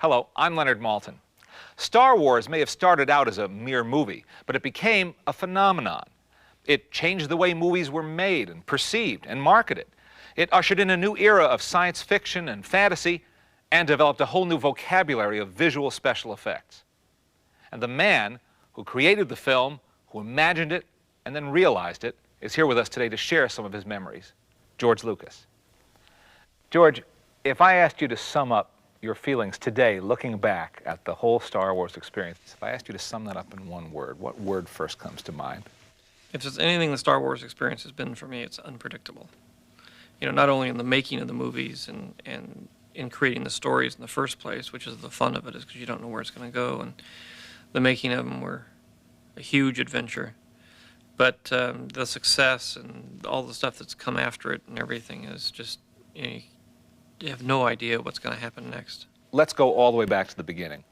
Hello, I'm Leonard Maltin. Star Wars may have started out as a mere movie, but it became a phenomenon. It changed the way movies were made and perceived and marketed. It ushered in a new era of science fiction and fantasy and developed a whole new vocabulary of visual special effects. And the man who created the film, who imagined it and then realized it, is here with us today to share some of his memories. George Lucas. George, if I asked you to sum up your feelings today, looking back at the whole Star Wars experience, if I asked you to sum that up in one word, what word first comes to mind? If there's anything the Star Wars experience has been for me, it's unpredictable. You know, not only in the making of the movies and in creating the stories in the first place, which is the fun of it, is because you don't know where it's going to go, and the making of them were a huge adventure. But the success and all the stuff that's come after it and everything is just, you have no idea what's going to happen next. Let's go all the way back to the beginning.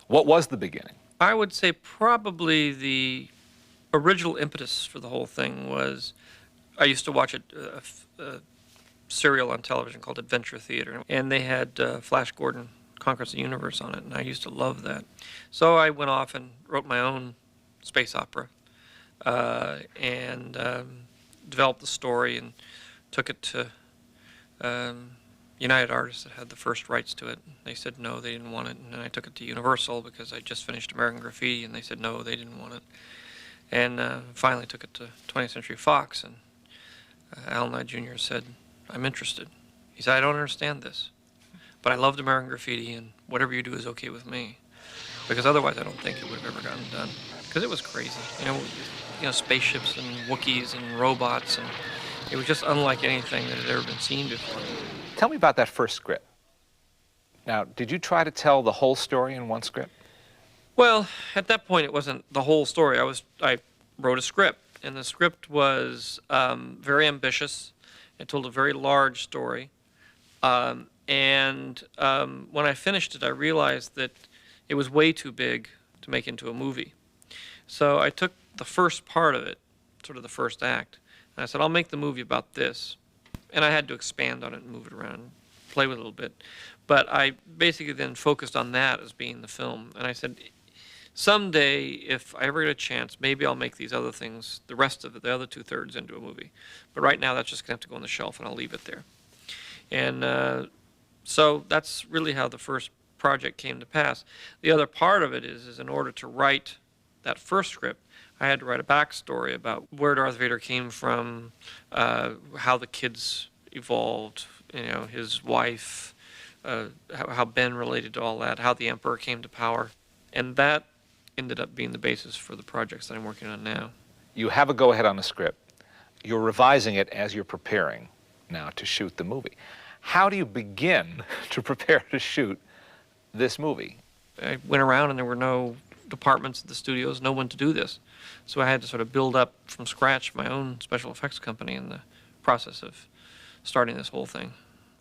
What was the beginning? I would say probably the original impetus for the whole thing was, I used to watch a serial on television called Adventure Theater, and they had Flash Gordon Conquers the Universe on it, and I used to love that. So I went off and wrote my own space opera and developed the story and took it to United Artists that had the first rights to it. They said no, they didn't want it, and then I took it to Universal because I just finished American Graffiti, and they said no, they didn't want it. And finally took it to 20th Century Fox, and Al Nye Jr. said, I'm interested. He said, I don't understand this, but I loved American Graffiti, and whatever you do is okay with me. Because otherwise I don't think it would have ever gotten done. Because it was crazy. You know, spaceships and Wookiees and robots, and it was just unlike anything that had ever been seen before. Tell me about that first script. Now, did you try to tell the whole story in one script? Well, at that point it wasn't the whole story. I wrote a script, and the script was very ambitious. It told a very large story. When I finished it, I realized that it was way too big to make into a movie. So I took the first part of it, sort of the first act, and I said, I'll make the movie about this. And I had to expand on it and move it around, play with it a little bit. But I basically then focused on that as being the film. And I said, someday, if I ever get a chance, maybe I'll make these other things, the rest of it, the other two-thirds, into a movie. But right now, that's just going to have to go on the shelf, and I'll leave it there. And so that's really how the first project came to pass. The other part of it is in order to write that first script, I had to write a backstory about where Darth Vader came from, how the kids evolved, his wife, how Ben related to all that, how the Emperor came to power. And that ended up being the basis for the projects that I'm working on now. You have a go-ahead on the script. You're revising it as you're preparing now to shoot the movie. How do you begin to prepare to shoot this movie? I went around and there were no departments at the studios, no one to do this. So I had to sort of build up from scratch my own special effects company in the process of starting this whole thing.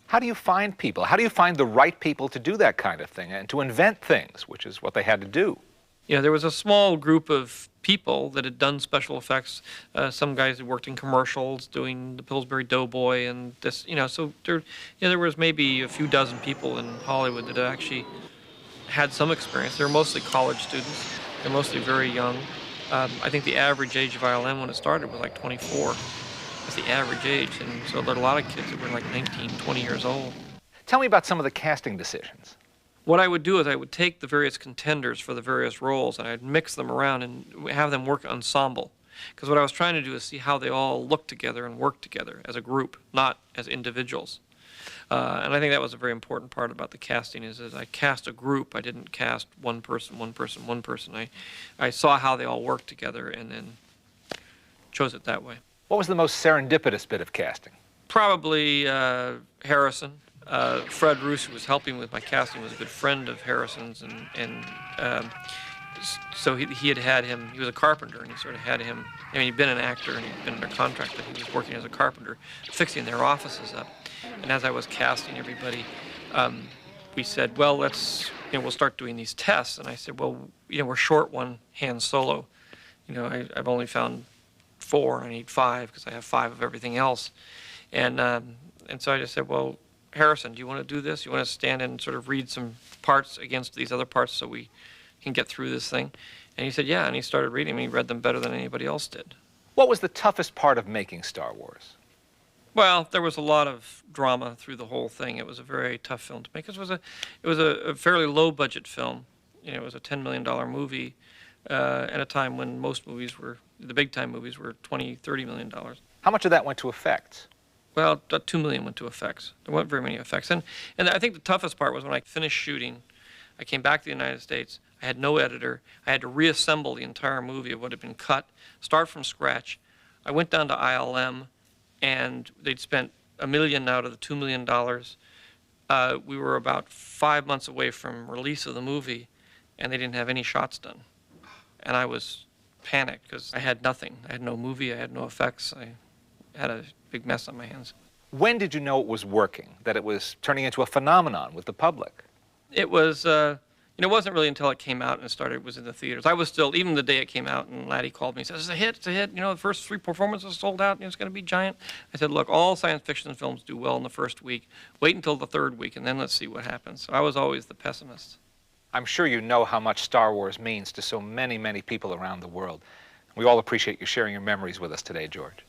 How do you find people? How do you find the right people to do that kind of thing and to invent things, which is what they had to do? There was a small group of people that had done special effects. Some guys who worked in commercials doing the Pillsbury Doughboy and this, so there was maybe a few dozen people in Hollywood that actually had some experience. They were mostly college students. They're mostly very young. I think the average age of ILM when it started was like 24. That's the average age, and so there are a lot of kids that were like 19, 20 years old. Tell me about some of the casting decisions. What I would do is I would take the various contenders for the various roles and I'd mix them around and have them work ensemble. Because what I was trying to do is see how they all look together and work together as a group, not as individuals. And I think that was a very important part about the casting is I cast a group. I didn't cast one person, one person, one person. I saw how they all worked together and then chose it that way. What was the most serendipitous bit of casting? Probably Harrison. Fred Roos, who was helping with my casting, was a good friend of Harrison's, so he had him. He was a carpenter, and he sort of had him. He'd been an actor and he'd been under contract, but he was working as a carpenter, fixing their offices up. And as I was casting everybody, we said, well, we'll start doing these tests. And I said, well, we're short one Han Solo. I've only found 4. I need 5 because I have 5 of everything else. And so I just said, well, Harrison, do you want to do this? You want to stand and sort of read some parts against these other parts so we can get through this thing? And he said, yeah, and he started reading them. He read them better than anybody else did. What was the toughest part of making Star Wars? Well, there was a lot of drama through the whole thing. It was a very tough film to make. It was a fairly low-budget film. You know, it was a $10 million movie at a time when most movies were, the big-time movies were $20, $30 million. How much of that went to effects? Well, about $2 million went to effects. There weren't very many effects. And I think the toughest part was when I finished shooting, I came back to the United States. I had no editor. I had to reassemble the entire movie of what had been cut, start from scratch. I went down to ILM, and they'd spent $1 million out of the $2 million. We were about 5 months away from release of the movie, and they didn't have any shots done. And I was panicked because I had nothing. I had no movie. I had no effects. I had a big mess on my hands. When did you know it was working, that it was turning into a phenomenon with the public? It was, it wasn't really until it came out and was in the theaters. I was still, even the day it came out, and Laddie called me and said, it's a hit, it's a hit. The first 3 performances sold out, it's going to be giant. I said, look, all science fiction films do well in the first week. Wait until the 3rd week, and then let's see what happens. So I was always the pessimist. I'm sure you know how much Star Wars means to so many, many people around the world. We all appreciate you sharing your memories with us today, George.